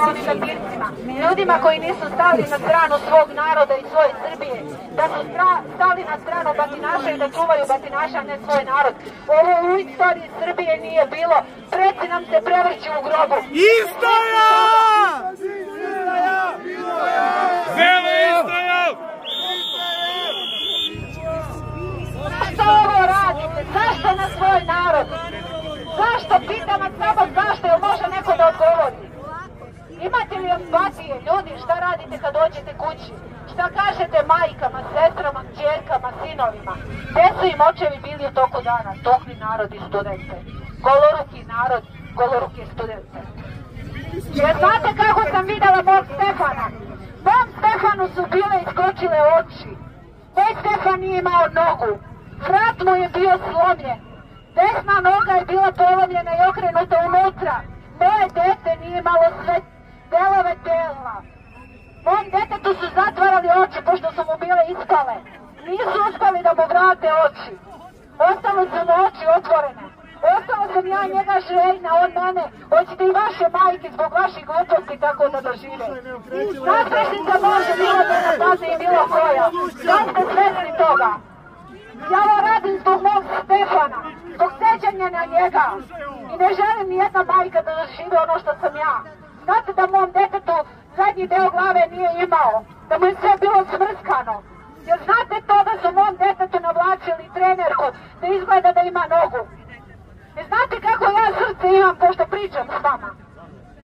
ovim natircima, ljudima koji nisu stali na stranu svog naroda i svoje Srbije, da su stali na stranu batinaša i da čuvaju batinaša, a ne svoj narod. Ovo u istoriji Srbije nije bilo, preci nam se prevrću u grobu. Istoja! Vele istoja! Zašto ovo radite? Zašto na svoj narod? Zašto? Pitam vas samo zašto, jel može neko da odgovori? Imate li empatije, ljudi, šta radite kad dođete kući? Šta kažete majkama, sestrama, kćerkama, sinovima? Gde su im očevi bili u toku dana? Tukli narod i studente. Goloruki narod, goloruke studente. Jer znate kako sam videla mog Stefana? Mom Stefanu su bile iskočile oči. Moj Stefan nije imao nogu. Vrat mu je bio slomljen. Desna noga je bila polomljena i okrenuta unutra. Moje dete nije imalo sve delove tela. Mom detetu su zatvarali oči pošto su mu bile ispale. Nisu uspeli da mu vrate oči. Ostale su mu oči otvorene. Ostala sam ja njega željna, on mene. Hoćete i vaše majke zbog vaših gluposti tako da dožive. Nasrešnica može bilo da napadne i bilo koja. Da ste svesni toga. Ja ovo radim zbog mog Stefana, zbog sećanja na njega. I ne želim ni jedna majka da dožive ono što sam ja. Znate da mom detetu zadnji deo glave nije imao, da mu je sve bilo smrskano. Jer znate to da su mom detetu navlačili trenerku da izgleda da ima nogu. Ne znate kako ja srce imam pošto pričam s vama.